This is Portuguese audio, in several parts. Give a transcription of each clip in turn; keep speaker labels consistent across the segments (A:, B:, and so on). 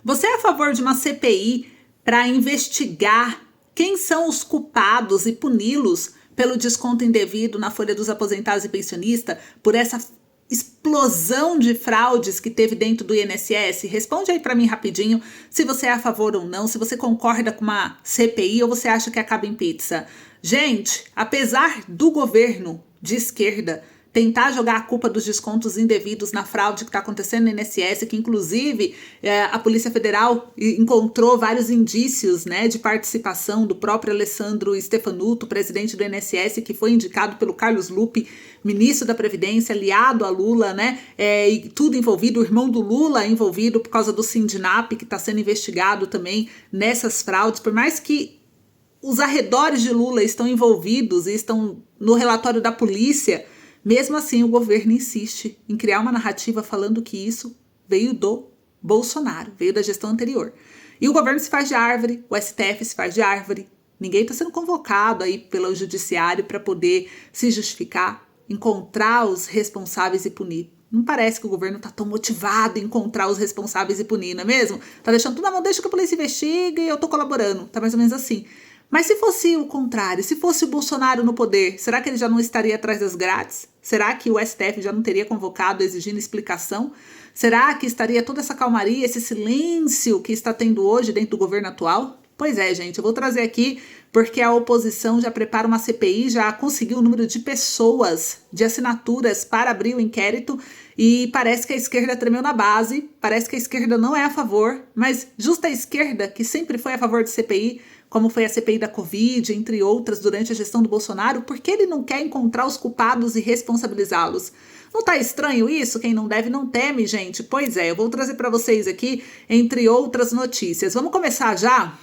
A: Você é a favor de uma CPI para investigar quem são os culpados e puni-los pelo desconto indevido na folha dos aposentados e pensionistas, por essa explosão de fraudes que teve dentro do INSS? Responde aí para mim rapidinho se você é a favor ou não, se você concorda com uma CPI ou você acha que acaba em pizza. Gente, apesar do governo de esquerda tentar jogar a culpa dos descontos indevidos na fraude que está acontecendo no INSS, que inclusive a Polícia Federal encontrou vários indícios, né, de participação do próprio Alessandro Stefanuto, presidente do INSS, que foi indicado pelo Carlos Lupe, ministro da Previdência, aliado a Lula, né, e tudo envolvido, o irmão do Lula envolvido por causa do Sindinap, que está sendo investigado também nessas fraudes, por mais que os arredores de Lula estão envolvidos e estão no relatório da polícia. Mesmo assim, o governo insiste em criar uma narrativa falando que isso veio do Bolsonaro, veio da gestão anterior. E o governo se faz de árvore, o STF se faz de árvore, ninguém está sendo convocado aí pelo judiciário para poder se justificar, encontrar os responsáveis e punir. Não parece que o governo está tão motivado em encontrar os responsáveis e punir, não é mesmo? Tá deixando tudo na mão, deixa que a polícia investigue e eu tô colaborando. Tá mais ou menos assim. Mas se fosse o contrário, se fosse o Bolsonaro no poder, será que ele já não estaria atrás das grades? Será que o STF já não teria convocado exigindo explicação? Será que estaria toda essa calmaria, esse silêncio que está tendo hoje dentro do governo atual? Pois é, gente, eu vou trazer aqui porque a oposição já prepara uma CPI, já conseguiu o número de pessoas, de assinaturas para abrir o inquérito e parece que a esquerda tremeu na base, parece que a esquerda não é a favor, mas justa a esquerda, que sempre foi a favor de CPI, como foi a CPI da Covid, entre outras, durante a gestão do Bolsonaro, porque ele não quer encontrar os culpados e responsabilizá-los. Não tá estranho isso? Quem não deve não teme, gente? Pois é, eu vou trazer para vocês aqui, entre outras notícias. Vamos começar já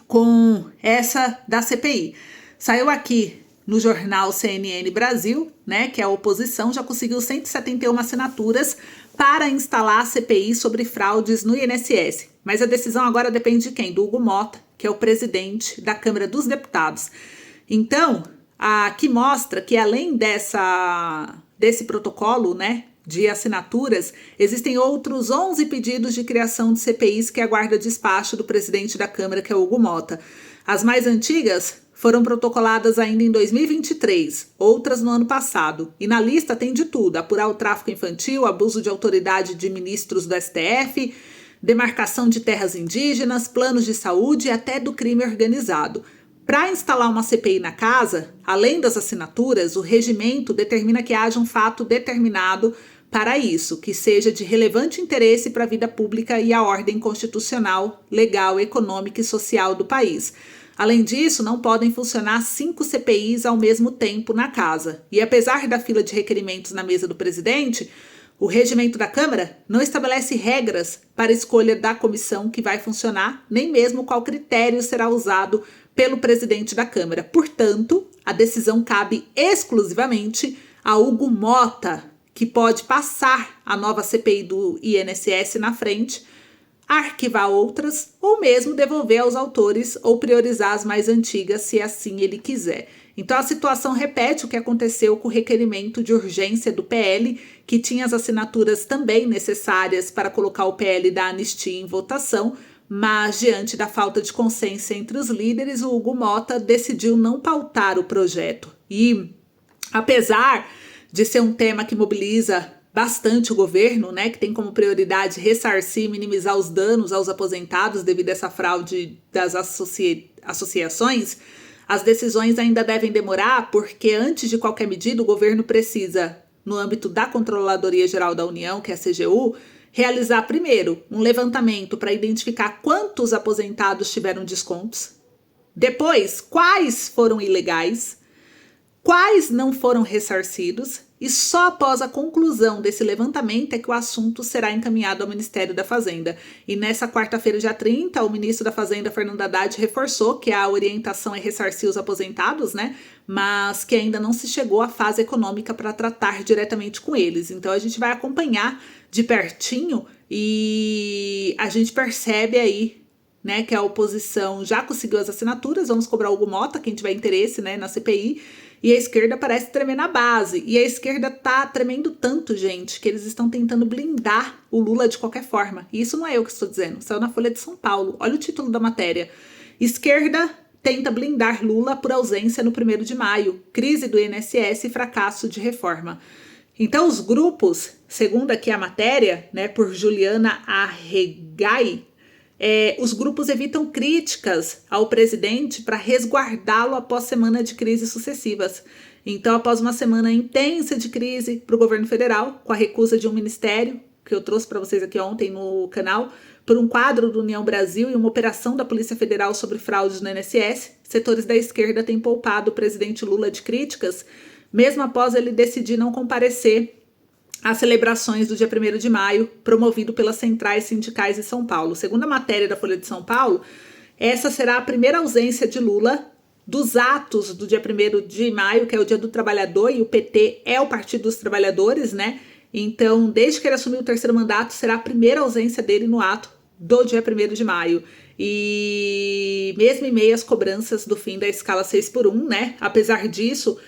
A: com essa da CPI. Saiu aqui no jornal CNN Brasil, né, que a oposição já conseguiu 171 assinaturas para instalar a CPI sobre fraudes no INSS. Mas a decisão agora depende de quem? Do Hugo Mota, que é o presidente da Câmara dos Deputados. Então, aqui mostra que além desse protocolo, né, de assinaturas, existem outros 11 pedidos de criação de CPIs que aguarda despacho do presidente da Câmara, que é o Hugo Mota. As mais antigas foram protocoladas ainda em 2023, outras no ano passado. E na lista tem de tudo: apurar o tráfico infantil, abuso de autoridade de ministros do STF, demarcação de terras indígenas, planos de saúde e até do crime organizado. Para instalar uma CPI na casa, além das assinaturas, o regimento determina que haja um fato determinado para isso, que seja de relevante interesse para a vida pública e a ordem constitucional, legal, econômica e social do país. Além disso, não podem funcionar 5 CPIs ao mesmo tempo na casa. E apesar da fila de requerimentos na mesa do presidente, o regimento da Câmara não estabelece regras para a escolha da comissão que vai funcionar, nem mesmo qual critério será usado pelo presidente da Câmara. Portanto, a decisão cabe exclusivamente a Hugo Mota, que pode passar a nova CPI do INSS na frente, arquivar outras ou mesmo devolver aos autores ou priorizar as mais antigas, se assim ele quiser. Então a situação repete o que aconteceu com o requerimento de urgência do PL, que tinha as assinaturas também necessárias para colocar o PL da anistia em votação, mas diante da falta de consenso entre os líderes, o Hugo Mota decidiu não pautar o projeto. E apesar de ser um tema que mobiliza bastante o governo, né, que tem como prioridade ressarcir e minimizar os danos aos aposentados devido a essa fraude das associações, as decisões ainda devem demorar porque antes de qualquer medida o governo precisa, no âmbito da Controladoria Geral da União, que é a CGU, realizar primeiro um levantamento para identificar quantos aposentados tiveram descontos, depois quais foram ilegais, quais não foram ressarcidos, e só após a conclusão desse levantamento é que o assunto será encaminhado ao Ministério da Fazenda. E nessa quarta-feira, dia 30, o ministro da Fazenda, Fernando Haddad, reforçou que a orientação é ressarcir os aposentados, né? Mas que ainda não se chegou à fase econômica para tratar diretamente com eles. Então a gente vai acompanhar de pertinho e a gente percebe aí, né, que a oposição já conseguiu as assinaturas. Vamos cobrar o Hugo Mota, quem tiver interesse, né, na CPI. e a esquerda parece tremer na base. E a esquerda tá tremendo tanto, gente, que eles estão tentando blindar o Lula de qualquer forma. E isso não é eu que estou dizendo, saiu na Folha de São Paulo. Olha o título da matéria. Esquerda tenta blindar Lula por ausência no 1º de maio. Crise do INSS e fracasso de reforma. Então, os grupos, segundo aqui a matéria, né, por Juliana Arregai, os grupos evitam críticas ao presidente para resguardá-lo após semana de crises sucessivas. Então, após uma semana intensa de crise para o governo federal, com a recusa de um ministério, que eu trouxe para vocês aqui ontem no canal, por um quadro do União Brasil e uma operação da Polícia Federal sobre fraudes no INSS, setores da esquerda têm poupado o presidente Lula de críticas, mesmo após ele decidir não comparecer às celebrações do dia 1º de maio, promovido pelas centrais sindicais de São Paulo. Segundo a matéria da Folha de São Paulo, essa será a primeira ausência de Lula dos atos do dia 1º de maio, que é o Dia do Trabalhador, e o PT é o Partido dos Trabalhadores, né? Então, desde que ele assumiu o 3º mandato, será a primeira ausência dele no ato do dia 1º de maio. E mesmo em meio às cobranças do fim da escala 6x1, né? Apesar disso,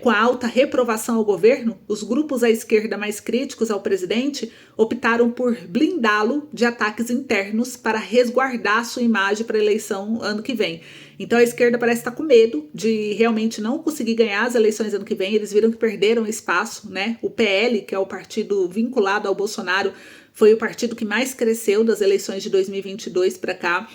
A: com a alta reprovação ao governo, os grupos à esquerda mais críticos ao presidente optaram por blindá-lo de ataques internos para resguardar sua imagem para a eleição ano que vem. Então a esquerda parece estar com medo de realmente não conseguir ganhar as eleições ano que vem. Eles viram que perderam espaço, né? O PL, que é o partido vinculado ao Bolsonaro, foi o partido que mais cresceu das eleições de 2022 para cá.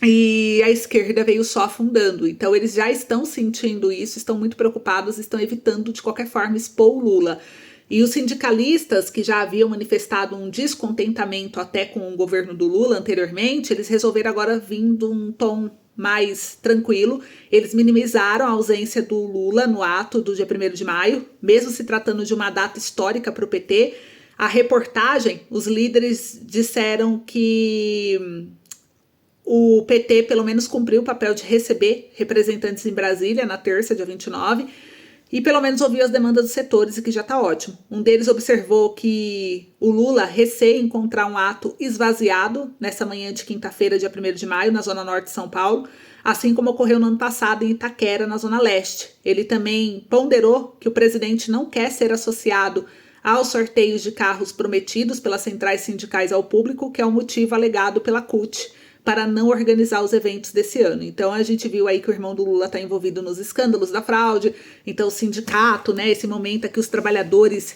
A: E a esquerda veio só afundando. Então eles já estão sentindo isso, estão muito preocupados, estão evitando de qualquer forma expor o Lula. E os sindicalistas, que já haviam manifestado um descontentamento até com o governo do Lula anteriormente, eles resolveram agora vir de um tom mais tranquilo. Eles minimizaram a ausência do Lula no ato do dia 1º de maio, mesmo se tratando de uma data histórica para o PT. A reportagem, os líderes disseram que o PT pelo menos cumpriu o papel de receber representantes em Brasília na terça, dia 29, e pelo menos ouviu as demandas dos setores, e que já está ótimo. Um deles observou que o Lula receia encontrar um ato esvaziado nessa manhã de quinta-feira, dia 1º de maio, na Zona Norte de São Paulo, assim como ocorreu no ano passado em Itaquera, na Zona Leste. Ele também ponderou que o presidente não quer ser associado aos sorteios de carros prometidos pelas centrais sindicais ao público, que é o motivo alegado pela CUT para não organizar os eventos desse ano. Então a gente viu aí que o irmão do Lula está envolvido nos escândalos da fraude, então o sindicato, né, esse momento aqui os trabalhadores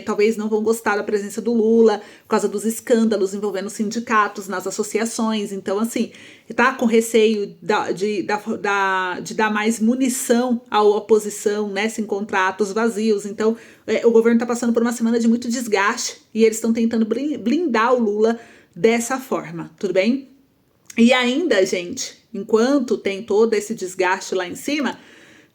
A: talvez não vão gostar da presença do Lula por causa dos escândalos envolvendo sindicatos nas associações. Então assim, tá com receio de dar mais munição à oposição, né, se encontrar atos vazios. Então o governo está passando por uma semana de muito desgaste e eles estão tentando blindar o Lula dessa forma, tudo bem? E ainda, gente, enquanto tem todo esse desgaste lá em cima,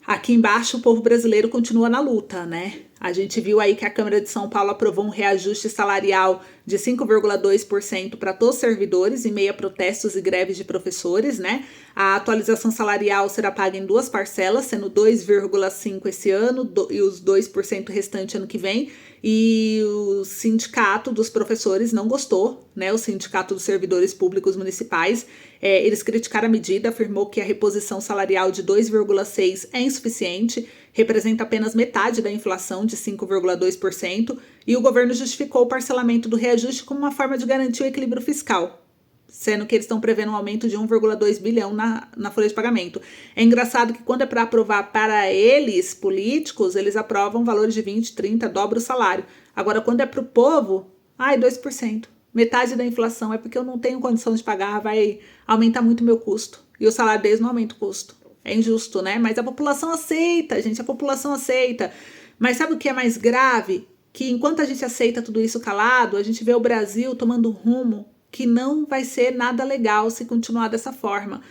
A: aqui embaixo o povo brasileiro continua na luta, né? A gente viu aí que a Câmara de São Paulo aprovou um reajuste salarial de 5,2% para todos os servidores, em meio a protestos e greves de professores, né? A atualização salarial será paga em 2 parcelas, sendo 2,5% esse ano e os 2% restante ano que vem. E o sindicato dos professores não gostou, né? O sindicato dos servidores públicos municipais, eles criticaram a medida, afirmou que a reposição salarial de 2,6% é insuficiente, representa apenas metade da inflação de 5,2%, e o governo justificou o parcelamento do reajuste como uma forma de garantir o equilíbrio fiscal, sendo que eles estão prevendo um aumento de 1,2 bilhão na folha de pagamento. É engraçado que quando é para aprovar para eles, políticos, eles aprovam valores de 20, 30, dobra o salário. Agora, quando é para o povo, 2%. Metade da inflação é porque eu não tenho condição de pagar, vai aumentar muito o meu custo. E o salário deles não aumenta o custo. É injusto, né? Mas a população aceita, gente, a população aceita. Mas sabe o que é mais grave? Que enquanto a gente aceita tudo isso calado, a gente vê o Brasil tomando um rumo que não vai ser nada legal se continuar dessa forma.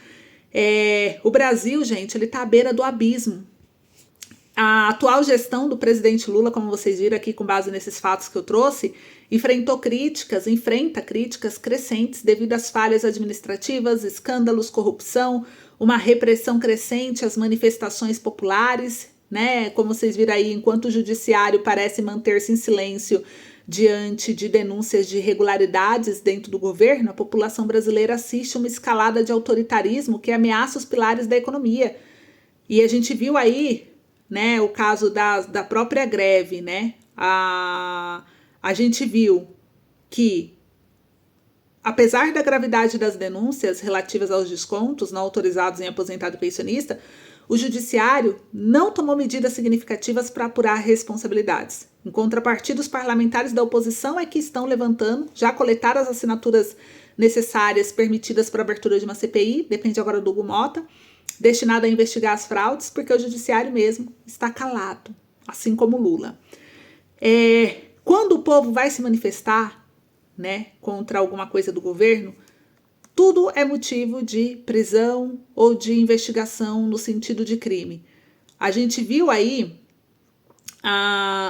A: O Brasil, gente, ele tá à beira do abismo. A atual gestão do presidente Lula, como vocês viram aqui com base nesses fatos que eu trouxe, enfrenta críticas crescentes devido às falhas administrativas, escândalos, corrupção, uma repressão crescente às manifestações populares, né? Como vocês viram aí, enquanto o judiciário parece manter-se em silêncio diante de denúncias de irregularidades dentro do governo, a população brasileira assiste uma escalada de autoritarismo que ameaça os pilares da economia. E a gente viu aí, né, o caso da própria greve, né? A gente viu que, apesar da gravidade das denúncias relativas aos descontos não autorizados em aposentado e pensionista, o judiciário não tomou medidas significativas para apurar responsabilidades. Em contrapartida, os parlamentares da oposição é que estão levantando, já coletaram as assinaturas necessárias permitidas para a abertura de uma CPI, depende agora do Hugo Mota, destinada a investigar as fraudes, porque o judiciário mesmo está calado, assim como Lula. Quando o povo vai se manifestar, né, contra alguma coisa do governo, tudo é motivo de prisão ou de investigação no sentido de crime. A gente viu aí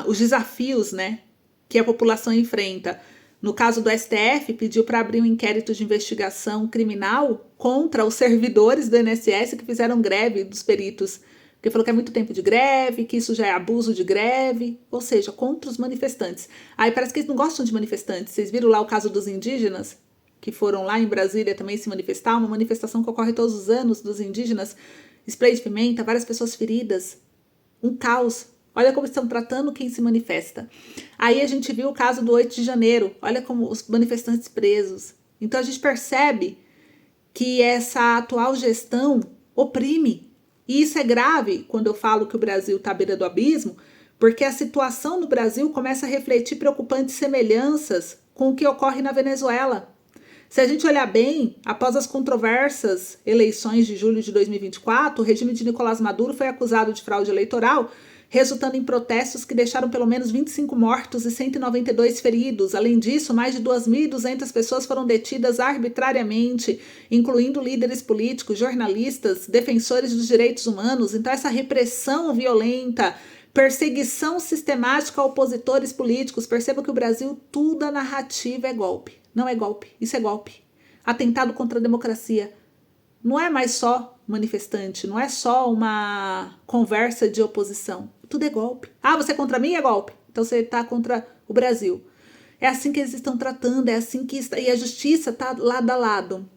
A: os desafios, né, que a população enfrenta. No caso do STF, pediu para abrir um inquérito de investigação criminal contra os servidores do INSS que fizeram greve dos peritos, porque falou que é muito tempo de greve, que isso já é abuso de greve, ou seja, contra os manifestantes. Aí parece que eles não gostam de manifestantes. Vocês viram lá o caso dos indígenas, que foram lá em Brasília também se manifestar, uma manifestação que ocorre todos os anos dos indígenas, spray de pimenta, várias pessoas feridas, um caos. Olha como estão tratando quem se manifesta. Aí a gente viu o caso do 8 de janeiro, olha como os manifestantes presos. Então a gente percebe que essa atual gestão oprime. E isso é grave quando eu falo que o Brasil está à beira do abismo, porque a situação no Brasil começa a refletir preocupantes semelhanças com o que ocorre na Venezuela. Se a gente olhar bem, após as controversas eleições de julho de 2024, o regime de Nicolás Maduro foi acusado de fraude eleitoral, resultando em protestos que deixaram pelo menos 25 mortos e 192 feridos. Além disso, mais de 2.200 pessoas foram detidas arbitrariamente, incluindo líderes políticos, jornalistas, defensores dos direitos humanos. Então, essa repressão violenta, perseguição sistemática a opositores políticos. Perceba que o Brasil, tudo a narrativa é golpe. Não é golpe, isso é golpe. Atentado contra a democracia. Não é mais só manifestante, não é só uma conversa de oposição. Tudo é golpe. Ah, você é contra mim? É golpe. Então você está contra o Brasil. É assim que eles estão tratando, é assim que está. E a justiça está lado a lado.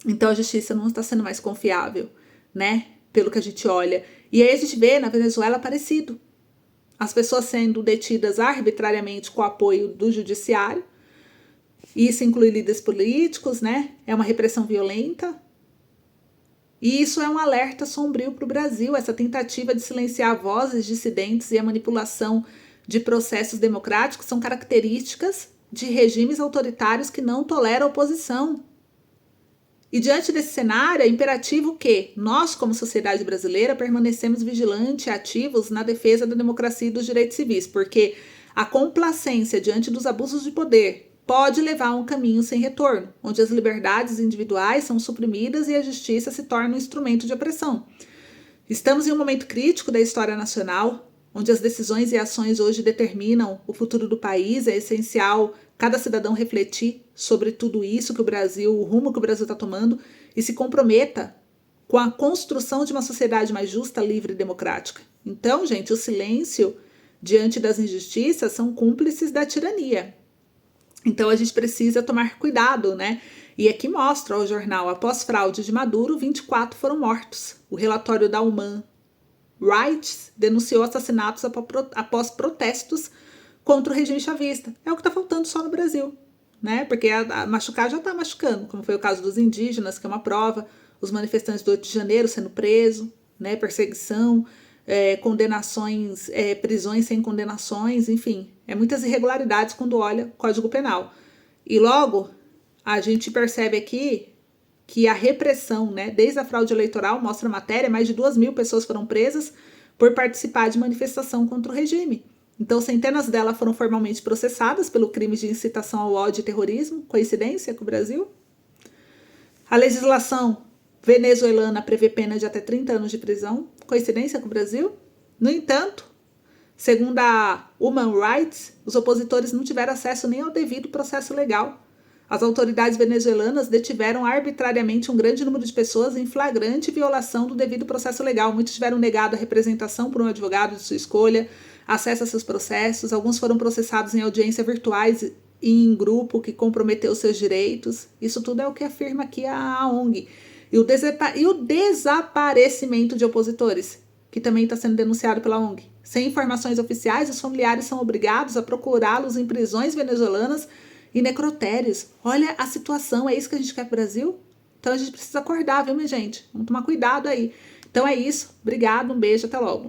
A: Então a justiça não está sendo mais confiável, né? Pelo que a gente olha. E aí a gente vê na Venezuela parecido. As pessoas sendo detidas arbitrariamente com o apoio do judiciário. Isso inclui líderes políticos, né? É uma repressão violenta. E isso é um alerta sombrio para o Brasil, essa tentativa de silenciar vozes dissidentes e a manipulação de processos democráticos são características de regimes autoritários que não toleram oposição. E diante desse cenário, é imperativo que nós, como sociedade brasileira, permanecemos vigilantes e ativos na defesa da democracia e dos direitos civis, porque a complacência diante dos abusos de poder pode levar a um caminho sem retorno, onde as liberdades individuais são suprimidas e a justiça se torna um instrumento de opressão. Estamos em um momento crítico da história nacional, onde as decisões e ações hoje determinam o futuro do país. É essencial cada cidadão refletir sobre tudo isso que o Brasil, o rumo que o Brasil está tomando, e se comprometa com a construção de uma sociedade mais justa, livre e democrática. Então, gente, o silêncio diante das injustiças são cúmplices da tirania. Então a gente precisa tomar cuidado, né? E aqui mostra o jornal, após fraude de Maduro, 24 foram mortos. O relatório da Human Rights denunciou assassinatos após protestos contra o regime chavista. É o que está faltando só no Brasil, né? Porque a machucar já está machucando, como foi o caso dos indígenas, que é uma prova, os manifestantes do 8 de janeiro sendo presos, né? Perseguição, condenações, prisões sem condenações, enfim, muitas irregularidades quando olha o Código Penal. E logo a gente percebe aqui que a repressão, né, desde a fraude eleitoral, mostra a matéria, mais de 2.000 pessoas foram presas por participar de manifestação contra o regime. Então, centenas delas foram formalmente processadas pelo crime de incitação ao ódio e terrorismo. Coincidência com o Brasil? A legislação venezuelana prevê pena de até 30 anos de prisão. Coincidência com o Brasil? No entanto, segundo a Human Rights, os opositores não tiveram acesso nem ao devido processo legal. As autoridades venezuelanas detiveram arbitrariamente um grande número de pessoas em flagrante violação do devido processo legal. Muitos tiveram negado a representação por um advogado de sua escolha, acesso a seus processos. Alguns foram processados em audiência virtuais e em grupo, que comprometeu seus direitos. Isso tudo é o que afirma aqui a ONG. E o desaparecimento de opositores, que também está sendo denunciado pela ONG. Sem informações oficiais, os familiares são obrigados a procurá-los em prisões venezuelanas e necrotérios. Olha a situação, é isso que a gente quer pro Brasil? Então a gente precisa acordar, viu, minha gente? Vamos tomar cuidado aí. Então é isso. Obrigado, um beijo, até logo.